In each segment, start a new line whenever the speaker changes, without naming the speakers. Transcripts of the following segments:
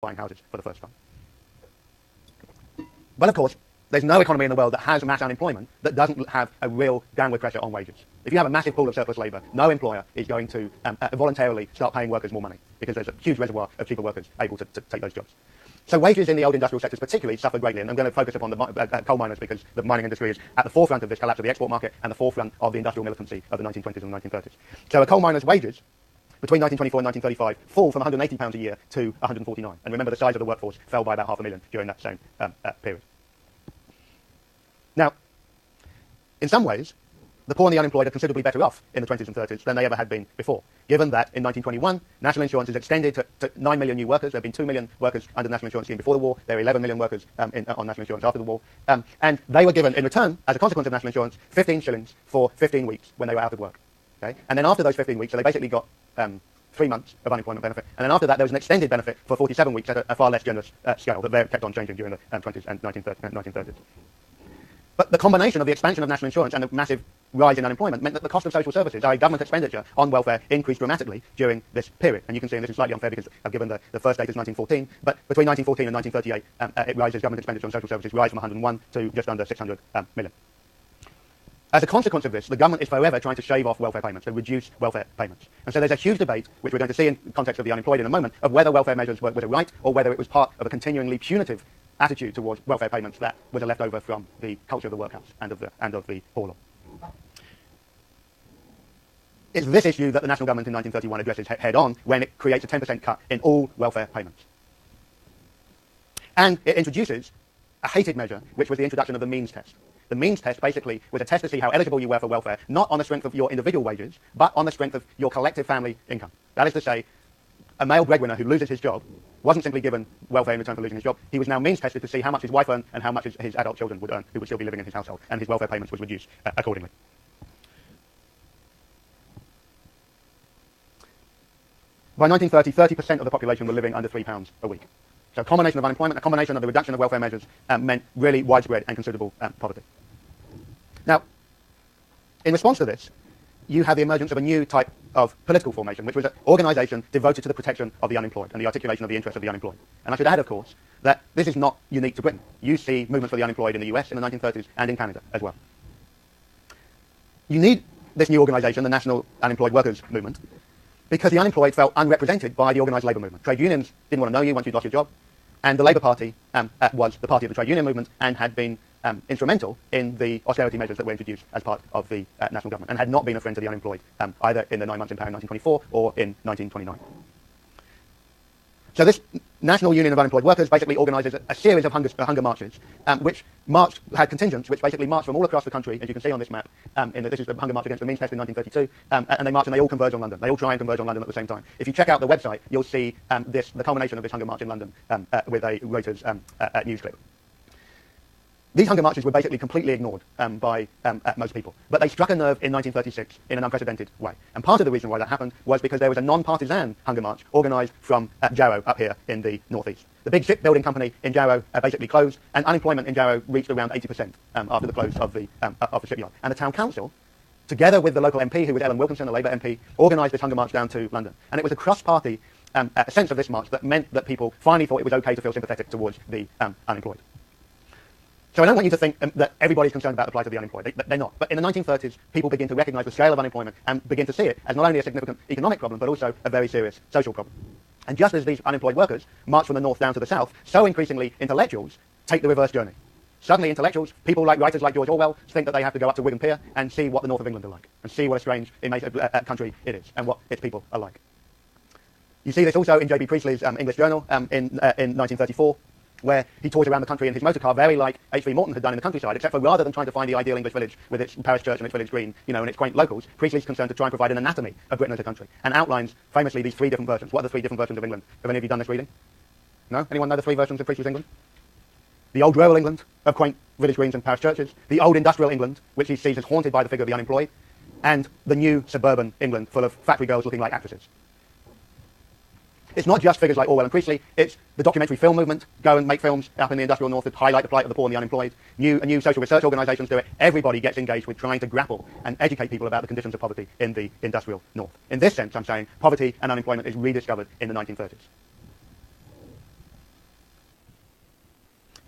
buying houses for the first time. But of course, there's no economy in the world that has mass unemployment that doesn't have a real downward pressure on wages. If you have a massive pool of surplus labour, no employer is going to voluntarily start paying workers more money because there's a huge reservoir of cheaper workers able to take those jobs. So wages in the old industrial sectors particularly suffer greatly, and I'm going to focus upon the coal miners because the mining industry is at the forefront of this collapse of the export market and the forefront of the industrial militancy of the 1920s and 1930s. So a coal miner's wages between 1924 and 1935 fall from £180 a year to £149. And remember, the size of the workforce fell by about 500,000 during that same period. Now, in some ways, the poor and the unemployed are considerably better off in the 20s and 30s than they ever had been before, given that in 1921, national insurance is extended to 9 million new workers. There have been 2 million workers under the national insurance scheme before the war. There are 11 million workers on national insurance after the war. And they were given, in return, as a consequence of national insurance, 15 shillings for 15 weeks when they were out of work. Okay? And then after those 15 weeks, so they basically got 3 months of unemployment benefit. And then after that, there was an extended benefit for 47 weeks at a far less generous scale that kept on changing during the 20s and 1930s. But the combination of the expansion of national insurance and the massive rise in unemployment meant that the cost of social services, i.e. government expenditure on welfare, increased dramatically during this period. And you can see, and this is slightly unfair because I've given the first date as 1914, but between 1914 and 1938, it rises, government expenditure on social services rise from 101 to just under 600 million. As a consequence of this, the government is forever trying to shave off welfare payments, to reduce welfare payments. And so there's a huge debate, which we're going to see in context of the unemployed in a moment, of whether welfare measures were right or whether it was part of a continuingly punitive attitude towards welfare payments that was a leftover from the culture of the workhouse and of the poor law. It's this issue that the national government in 1931 addresses head on when it creates a 10% cut in all welfare payments. And it introduces a hated measure, which was the introduction of the means test. The means test basically was a test to see how eligible you were for welfare, not on the strength of your individual wages, but on the strength of your collective family income. That is to say, a male breadwinner who loses his job wasn't simply given welfare in return for losing his job. He was now means tested to see how much his wife earned and how much his adult children would earn, who would still be living in his household, and his welfare payments was reduced accordingly. By 1930, 30% of the population were living under £3 a week. So a combination of unemployment, a combination of the reduction of welfare measures meant really widespread and considerable poverty. Now, in response to this, you have the emergence of a new type of political formation, which was an organisation devoted to the protection of the unemployed and the articulation of the interests of the unemployed. And I should add, of course, that this is not unique to Britain. You see movements for the unemployed in the US in the 1930s and in Canada as well. You need this new organisation, the National Unemployed Workers Movement, because the unemployed felt unrepresented by the organised labour movement. Trade unions didn't want to know you once you'd lost your job, and the Labour Party was the party of the trade union movement and had been instrumental in the austerity measures that were introduced as part of the national government and had not been a friend to the unemployed either in the 9 months in power in 1924 or in 1929. So this National Union of Unemployed Workers basically organises a series of hunger marches, which had contingents which basically marched from all across the country, as you can see on this map. This is the hunger march against the means test in 1932, and they march and they all converge on London. They all try and converge on London at the same time. If you check out the website, you'll see the culmination of this hunger march in London with a Reuters news clip. These hunger marches were basically completely ignored by most people, but they struck a nerve in 1936 in an unprecedented way. And part of the reason why that happened was because there was a non-partisan hunger march organised from Jarrow up here in the northeast. The big shipbuilding company in Jarrow basically closed, and unemployment in Jarrow reached around 80% after the close of the shipyard. And the town council, together with the local MP, who was Ellen Wilkinson, a Labour MP, organised this hunger march down to London. And it was a cross-party sense of this march that meant that people finally thought it was okay to feel sympathetic towards the unemployed. So I don't want you to think that everybody's concerned about the plight of the unemployed. They're not. But in the 1930s, people begin to recognise the scale of unemployment and begin to see it as not only a significant economic problem, but also a very serious social problem. And just as these unemployed workers march from the north down to the south, so increasingly intellectuals take the reverse journey. Suddenly intellectuals, people like writers like George Orwell, think that they have to go up to Wigan Pier and see what the north of England are like, and see what a strange country it is, and what its people are like. You see this also in J.B. Priestley's English Journal in 1934, where he tours around the country in his motor car very like H.V. Morton had done in the countryside, except for rather than trying to find the ideal English village with its parish church and its village green, and its quaint locals, Priestley's concerned to try and provide an anatomy of Britain as a country, and outlines famously these 3 different versions. What are the 3 different versions of England? Have any of you done this reading? No? Anyone know the 3 versions of Priestley's England? The old rural England of quaint village greens and parish churches, the old industrial England, which he sees as haunted by the figure of the unemployed, and the new suburban England full of factory girls looking like actresses. It's not just figures like Orwell and Priestley, it's the documentary film movement, go and make films up in the industrial north that highlight the plight of the poor and the unemployed. New social research organisations do it. Everybody gets engaged with trying to grapple and educate people about the conditions of poverty in the industrial north. In this sense, I'm saying poverty and unemployment is rediscovered in the 1930s.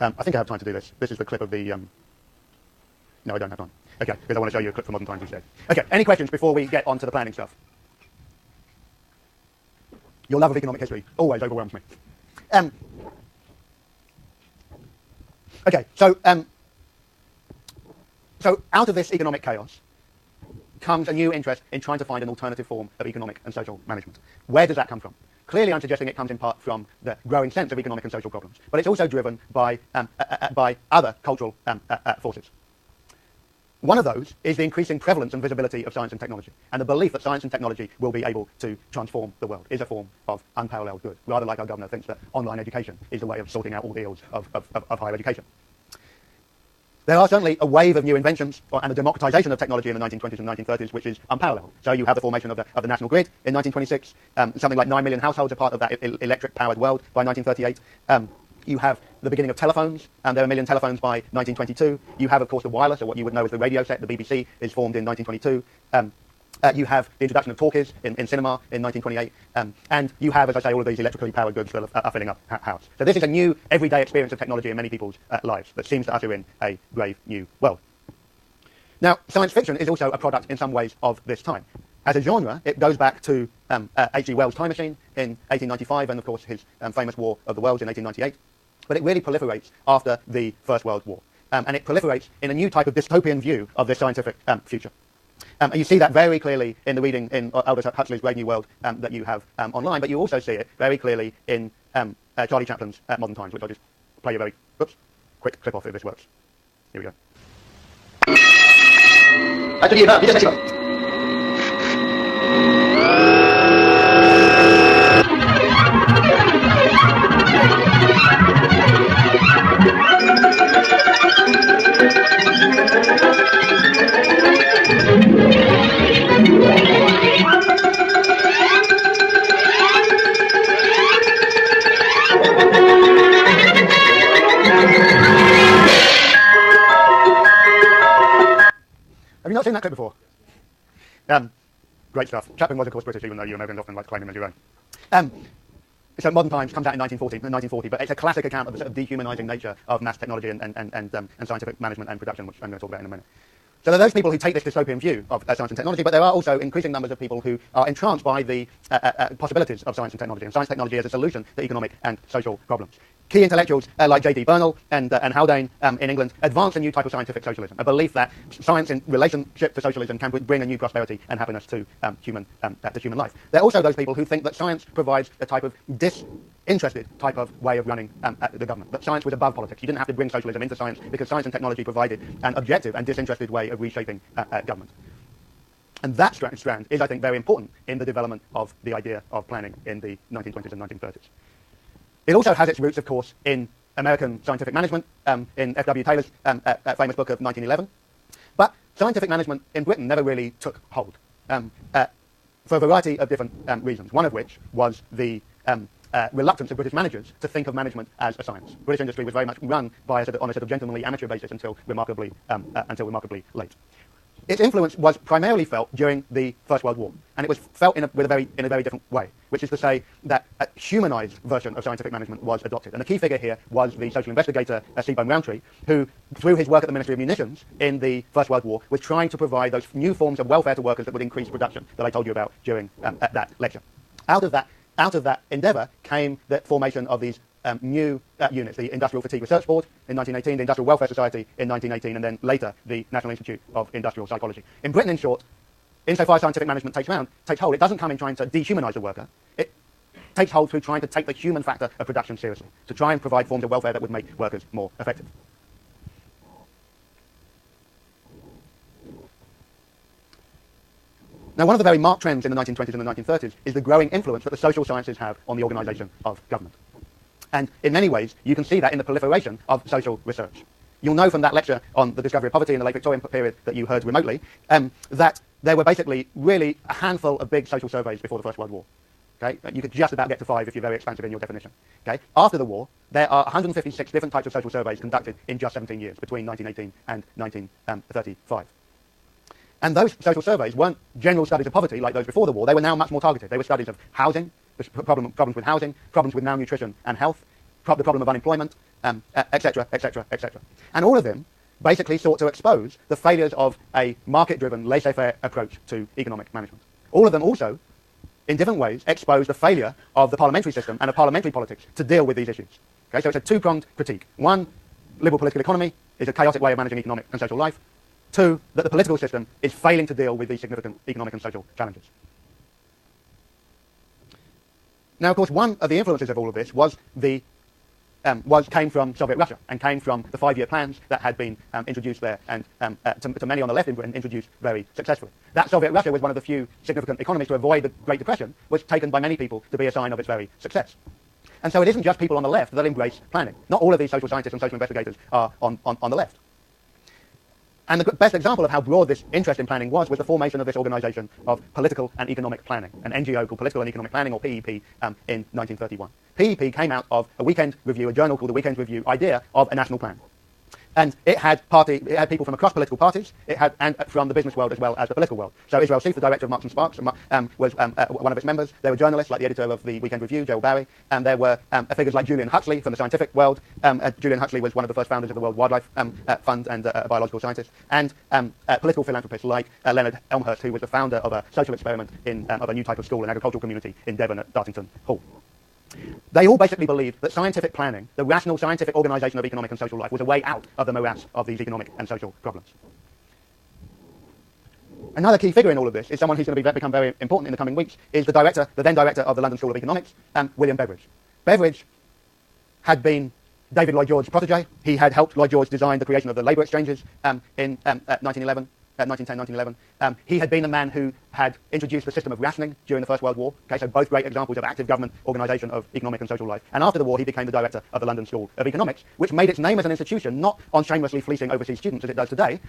I think I have time to do this. This is the clip of the... No, I don't have time. Okay, because I want to show you a clip from Modern Times instead. Okay, any questions before we get on to the planning stuff? Your love of economic history always overwhelms me. Okay, so out of this economic chaos comes a new interest in trying to find an alternative form of economic and social management. Where does that come from? Clearly, I'm suggesting it comes in part from the growing sense of economic and social problems, but it's also driven by other cultural forces. One of those is the increasing prevalence and visibility of science and technology, and the belief that science and technology will be able to transform the world is a form of unparalleled good, rather like our governor thinks that online education is the way of sorting out all the ills of higher education. There are certainly a wave of new inventions and a democratization of technology in the 1920s and 1930s, which is unparalleled. So you have the formation of the national grid in 1926. Something like 9 million households are part of that electric-powered world by 1938. You have the beginning of telephones, and there are a million telephones by 1922. You have, of course, the wireless, or what you would know as the radio set. The BBC is formed in 1922. You have the introduction of talkies in cinema in 1928. And you have, as I say, all of these electrically powered goods that are filling up house. So this is a new, everyday experience of technology in many people's lives that seems to usher in a brave new world. Now, science fiction is also a product in some ways of this time. As a genre, it goes back to H.G. Wells' Time Machine in 1895 and, of course, his famous War of the Worlds in 1898. But it really proliferates after the First World War. And it proliferates in a new type of dystopian view of the scientific future. And you see that very clearly in the reading in Aldous Huxley's Brave New World that you have online, but you also see it very clearly in Charlie Chaplin's Modern Times, which I'll just play you a very quick clip off if this works. Here we go. Have you not seen that clip before? Great stuff. Chaplin was, of course, British, even though you Americans often like to claim him as your own. So Modern Times comes out in 1940, but it's a classic account of the sort of dehumanizing nature of mass technology and scientific management and production, which I'm going to talk about in a minute. So there are those people who take this dystopian view of science and technology, but there are also increasing numbers of people who are entranced by the possibilities of science and science technology as a solution to economic and social problems. Key intellectuals like J.D. Bernal and Haldane in England advance a new type of scientific socialism, a belief that science in relationship to socialism can bring a new prosperity and happiness to human life. There are also those people who think that science provides a type of disinterested type of way of running the government, that science was above politics. You didn't have to bring socialism into science because science and technology provided an objective and disinterested way of reshaping government. And that strand is, I think, very important in the development of the idea of planning in the 1920s and 1930s. It also has its roots, of course, in American scientific management, in F.W. Taylor's famous book of 1911. But scientific management in Britain never really took hold for a variety of different reasons, one of which was the reluctance of British managers to think of management as a science. British industry was very much run by on a sort of gentlemanly amateur basis until remarkably late. Its influence was primarily felt during the First World War, and it was felt in a very different way, which is to say that a humanized version of scientific management was adopted. And the key figure here was the social investigator C-Bone Rowntree, who, through his work at the Ministry of Munitions in the First World War, was trying to provide those new forms of welfare to workers that would increase production that I told you about during that lecture. Out of that endeavour came the formation of these new units, the Industrial Fatigue Research Board in 1918, the Industrial Welfare Society in 1918, and then later the National Institute of Industrial Psychology. In Britain, in short, insofar as scientific management takes hold, it doesn't come in trying to dehumanize the worker. It takes hold through trying to take the human factor of production seriously, to try and provide forms of welfare that would make workers more effective. Now, one of the very marked trends in the 1920s and the 1930s is the growing influence that the social sciences have on the organisation of government. And in many ways, you can see that in the proliferation of social research. You'll know from that lecture on the discovery of poverty in the late Victorian period that you heard remotely, that there were basically really a handful of big social surveys before the First World War. Okay? You could just about get to 5 if you're very expansive in your definition. Okay? After the war, there are 156 different types of social surveys conducted in just 17 years, between 1918 and 1935. And those social surveys weren't general studies of poverty like those before the war. They were now much more targeted. They were studies of housing, problems with housing, problems with malnutrition and health, the problem of unemployment, etc., etc., etc. And all of them basically sought to expose the failures of a market-driven, laissez-faire approach to economic management. All of them also, in different ways, expose the failure of the parliamentary system and of parliamentary politics to deal with these issues. Okay, so it's a two-pronged critique. One, liberal political economy is a chaotic way of managing economic and social life. Two, that the political system is failing to deal with these significant economic and social challenges. Now, of course, one of the influences of all of this came from Soviet Russia and came from the 5-year plans that had been introduced there and to many on the left in Britain introduced very successfully. That Soviet Russia was one of the few significant economies to avoid the Great Depression, was taken by many people to be a sign of its very success. And so it isn't just people on the left that embrace planning. Not all of these social scientists and social investigators are on the left. And the best example of how broad this interest in planning was the formation of this organization of political and economic planning, an NGO called Political and Economic Planning, or PEP, in 1931. PEP came out of a weekend review, a journal called the Weekend Review, idea of a national plan. And it had people from across political parties, and from the business world as well as the political world. So Israel Seif, the director of Marks and Sparks, was one of its members. There were journalists like the editor of the Weekend Review, Joel Barry, and there were figures like Julian Huxley from the scientific world. Julian Huxley was one of the first founders of the World Wildlife Fund and a biological scientist, and political philanthropists like Leonard Elmhurst, who was the founder of a social experiment of a new type of school, an agricultural community in Devon at Dartington Hall. They all basically believed that scientific planning, the rational scientific organization of economic and social life, was a way out of the morass of these economic and social problems. Another key figure in all of this is someone who's going to become very important in the coming weeks, is the then director of the London School of Economics, William Beveridge. Beveridge had been David Lloyd George's protege. He had helped Lloyd George design the creation of the labour exchanges in 1911. 1910, 1911. He had been the man who had introduced the system of rationing during the First World War. Okay, so both great examples of active government organisation of economic and social life. And after the war, he became the director of the London School of Economics, which made its name as an institution not on shamelessly fleecing overseas students as it does today,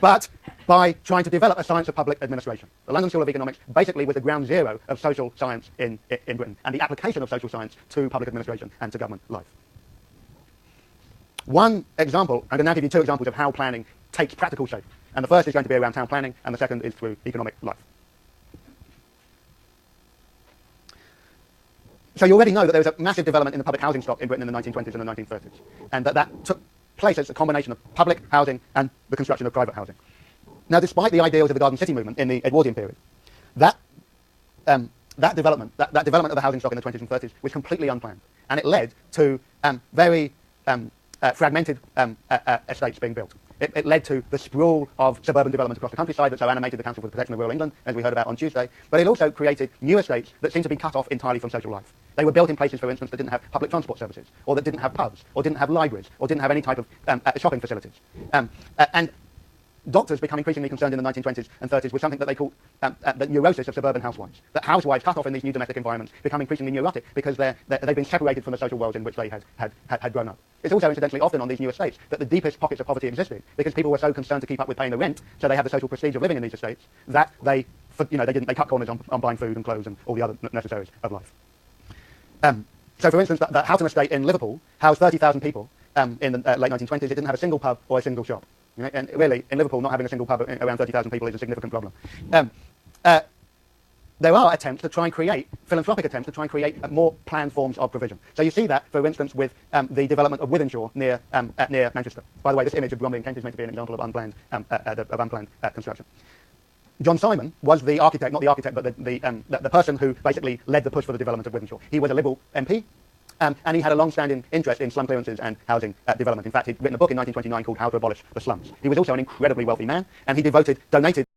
but by trying to develop a science of public administration. The London School of Economics basically was the ground zero of social science in Britain and the application of social science to public administration and to government life. One example, I'm going to now give you two examples of how planning takes practical shape. And the first is going to be around town planning, and the second is through economic life. So you already know that there was a massive development in the public housing stock in Britain in the 1920s and the 1930s, and that took place as a combination of public housing and the construction of private housing. Now, despite the ideals of the Garden City movement in the Edwardian period, that development of the housing stock in the 20s and 30s was completely unplanned, and it led to very fragmented estates being built. It led to the sprawl of suburban development across the countryside that so animated the Council for the Protection of Rural England, as we heard about on Tuesday. But it also created new estates that seemed to be cut off entirely from social life. They were built in places, for instance, that didn't have public transport services, or that didn't have pubs, or didn't have libraries, or didn't have any type of shopping facilities. And doctors become increasingly concerned in the 1920s and 30s with something that they call the neurosis of suburban housewives. That housewives cut off in these new domestic environments become increasingly neurotic because they've been separated from the social worlds in which they had grown up. It's also incidentally often on these new estates that the deepest pockets of poverty existed because people were so concerned to keep up with paying the rent, so they had the social prestige of living in these estates, that they cut corners on buying food and clothes and all the other necessaries of life. So for instance, the Houghton estate in Liverpool housed 30,000 people in the late 1920s. It didn't have a single pub or a single shop. And really, in Liverpool, not having a single pub around 30,000 people is a significant problem. There are attempts to try and create, philanthropic attempts to try and create more planned forms of provision. So you see that, for instance, with the development of Wythenshawe near Manchester. By the way, this image of Bromley in Kent is meant to be an example of unplanned construction. John Simon was the architect, not the architect, but the person who basically led the push for the development of Wythenshawe. He was a Liberal MP. And he had a long-standing interest in slum clearances and housing development. In fact, he'd written a book in 1929 called How to Abolish the Slums. He was also an incredibly wealthy man, and he donated